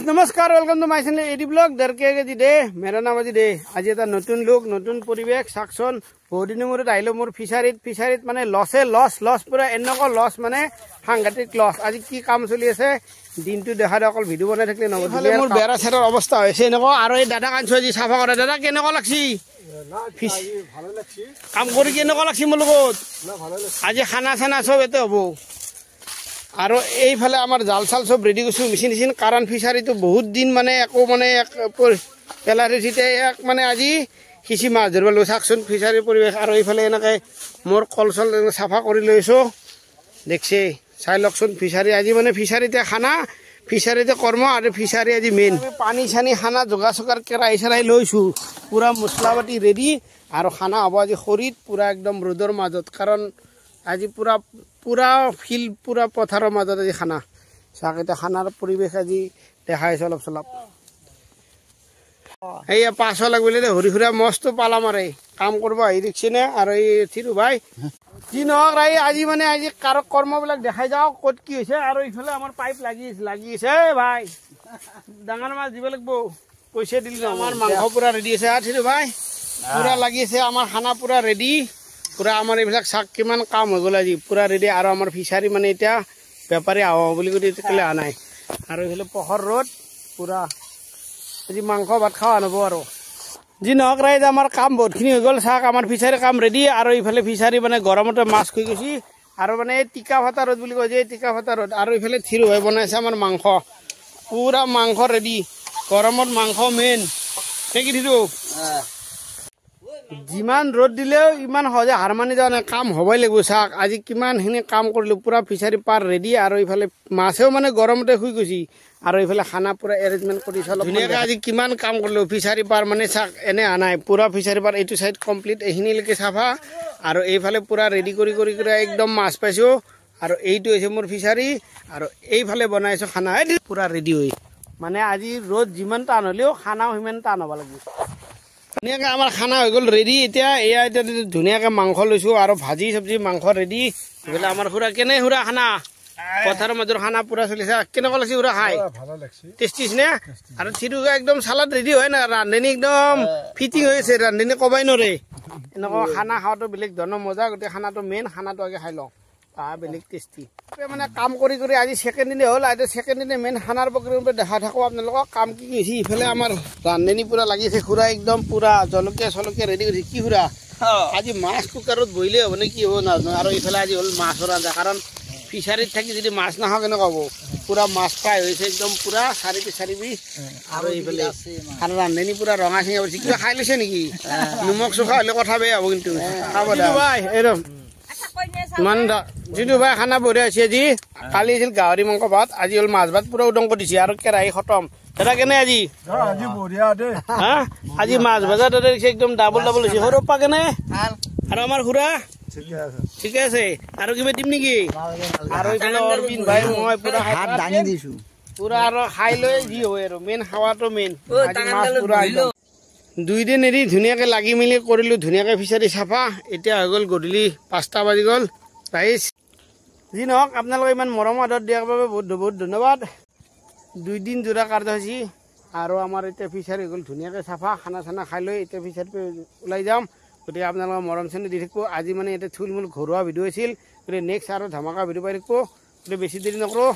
guys नमस्कार welcome to my channel एडी blog दरके जी दे मेरा नाम আজি दे आज এটা নতুন লোক নতুন পরিবেশ সাকশন বহুদিন মূৰত আইলো মোৰ ফিশারিত মানে লস পুরা এনেক লস মানে সাংঘাতিক লস আজি কি কাম চলি আছে দিনটো দেখাৰ অকল ভিডিও বনাই থাকিলে নহব মোৰ বেৰা সেৰৰ অৱস্থা হৈছে এনেক আৰু এই দাদা কাঞ্চু আজি সাফা কৰা দাদা কেনেক লাগছি ভালো লাগছি কাম কৰি কেনেক লাগছি মোৰ লগত আজি খানা চানা সব এতে হ'ব আৰু এইফালে আমাৰ জাল চাল সব ৰেডি কৰিছো মেচিন কাৰণ ফিশাৰিটো বহুত দিন মানে একো মানে পেলাৰিতে এক মানে আজি কিছি মাছ ধৰিব লৈ চাকচোন ফিশাৰিৰ পৰিবেশ আৰু এইফালে এনেকৈ মোৰ কলচল চাফা কৰি লৈছো দেখছে চাই লকচোন ফিশাৰি আজি মানে ফিশাৰিতে খানা ফিশাৰিতে কৰ্ম আৰু ফিশাৰি আজি মেইন পানী চানি খানা যোগাযোগাৰ কেৰাহী চাৰাই লৈছো পুৰা মছলা পাতি ৰেডি আৰু খানা হ'ব আজি খৰিত পুৰা একদম ৰ'দৰ মাজত কাৰণ আজি পুৰা ফিল পুৰা পথাৰৰ মাজত আজি খানা চাকেটা খানাৰ পৰিবেশ আজি দেখাইছে অলপ চলপ এই পাছৰ লাগিলে হৰি খুৰা মস্ত পালা মাৰে কাম কৰিব আহি দেখিছেনে আৰু এই থিৰু ভাই কি নহওক ৰাই আজি মানে আজি কাৰক কৰ্মবিলাক দেখাই যাওঁ ক'ত কি হৈছে আৰু ইফালে আমাৰ পাইপ লাগিছে ভাই ডাঙৰ মাছ দিব লাগিব পইচা দিলে আমাৰ মাংস পুৰা ৰেডি আছে থিৰু ভাই পুৰা লাগিছে আমাৰ খানা পুৰা ৰেডি পুৰা আমাৰ এইবিলাক শাক কিমান কাম হৈ গ'ল আজি পুৰা ৰেডি আৰু আমাৰ ফিশাৰি মানে এতিয়া বেপাৰী আহ বুলি কৈ তেতিয়ালে আনাই আৰু এইফালে পহৰ ৰ'দ পুৰা আজি মাংস ভাত খাওয়া নহব আৰু যি নহওক ৰাইজ আমাৰ কাম বহুতখিনি হৈ গ'ল শাক আমাৰ ফিশাৰি কাম ৰেডি আৰু এইফালে ফিশাৰি মানে গৰমতে মাছ খুই গৈছি আৰু মানে টিকা ভাতা ৰ'দ বুলি কয় যে টিকা ভাতা ৰ'দ আৰু এইফালে থিৰু হৈ বনাইছে আমাৰ মাংস পুৰা মাংস ৰেডি গৰমত মাংস মেইন কি থিৰু যিমান ৰ'দ দিলেও ইমান সহজে হাৰ মানি যোৱা নাই কাম হ'বই লাগিব চাক আজি কিমানখিনি কাম কৰিলোঁ পুৰা ফিশাৰি পাৰ ৰেডি আৰু এইফালে মাছেও মানে গৰমতে শুই গৈছি আৰু এইফালে খানা পুৰা এৰেঞ্জমেণ্ট কৰিছে অলপ ধুনীয়াকৈ আজি কিমান কাম কৰিলোঁ ফিশাৰি পাৰ মানে চাক এনে আনাই পুৰা ফিশাৰি পাৰ এইটো চাইড কমপ্লিট এইখিনিলৈকে চাফা আৰু এইফালে পুৰা ৰেডি কৰি একদম মাছ পাইছোঁ আৰু এইটো হৈছে মোৰ ফিশাৰি আৰু এইফালে বনাইছোঁ খানা পুৰা ৰেডি হৈ মানে আজি ৰ'দ যিমান টান হ'লেও খানাও সিমান টান হ'ব লাগিব ধুনীয়াকৈ আমাৰ খানা হৈ গ'ল ৰেডি এতিয়া ধুনীয়াকৈ মাংস লৈছোঁ আৰু ভাজি চব্জি মাংস ৰেডি এইফালে আমাৰ খুৰা কেনে খুৰা খানা পথাৰৰ মাজৰ খানা পুৰা চলিছে কেনেকুৱা লাগিছে খুৰা খাই টেষ্টি নে আৰু থিৰু একদম চালাড ৰেডি হয় না ৰান্ধনি একদম ফিটিং হৈ আছে ৰান্ধনি ক'বাই নোৱাৰে এনেকুৱা খানা খাওয়াটো বেলেগ ধৰণৰ মজা গোটেই খানাটো মেইন খানাটো আগে খাই লওঁ বেলেগ টেষ্টি মানে কাম কৰি আজি ছেকেণ্ড দিনে হ'ল আজি ছেকেণ্ড দিনে মেইন খানাৰ প্ৰগ্ৰেম দেখা থাকোঁ আপোনালোকক কাম কি হৈছে ইফালে আমাৰ ৰান্ধনি পুৰা লাগিছে খুৰা একদম পুৰা জলকীয়া ৰেডি কৰিছে কি খুৰা আজি মাছ কুকাৰত বইলে হ'ব নে কি হ'ব নাজানো আৰু ইফালে আজি হ'ল মাছৰ আঞ্জা কাৰণ ফিশাৰিত থাকি যদি মাছ নাখাওঁ কেনেকুৱা হ'ব পুৰা মাছ ফ্ৰাই হৈছে একদম পুৰা চাৰিবি আৰু এইফালে আৰু ৰান্ধনি পুৰা ৰঙা চিঙা পৰিছে কিবা খাই লৈছে নেকি নিমখ চোখা হ'লে কথা বেয়া হ'ব কিন্তু খাব ভাই এইদম ইমান যিটো ভাই খানা বঢ়িয়া হৈছে আজি কালি আছিল গাহৰি মাংস ভাত আজি হ'ল মাছ ভাত পুৰা উদং কৰি দিছে আৰু কেৰাহী খতম দাদা কেনে আজি আজি মাছ ভাজা দাদা একদম ডাবল হৈছে সৰু পা কেনে আৰু আমাৰ খুৰা ঠিকে আছে আৰু কিবা দিম নেকি আৰু এইফালে অৰবিন্দ ভাই মই পুৰা হাত দাঙি দিছো পুৰা আৰু খাই লৈ যি হয় আৰু মেইন খাৱাটো মেইন মাছ পুৰা দুই দিন এৰি ধুনীয়াকৈ লাগি মেলি কৰিলোঁ ধুনীয়াকৈ ফিশারি চাফা এতিয়া হৈ গ'ল গধূলি 5টা বাজি গ'ল ৰাইজ যি নহওক আপোনালোকে ইমান মৰম আদৰ দিয়াৰ বাবে বহুত ধন্যবাদ 2 দিন জোৰা কাৰ্যসূচী আৰু আমাৰ এতিয়া ফিশারি হৈ গ'ল ধুনীয়াকৈ চাফা খানা চানা খাই লৈ এতিয়া ফিশারিত ওলাই যাম গতিকে আপোনালোকৰ মৰম চেনি দি থাকিব আজি মানে এতিয়া থুলমূল ঘৰুৱা ভিডিঅ' আছিল গতিকে নেক্সট আৰু ধামাকা ভিডিঅ' পাই থাকিব গতিকে বেছি দেৰি নকৰোঁ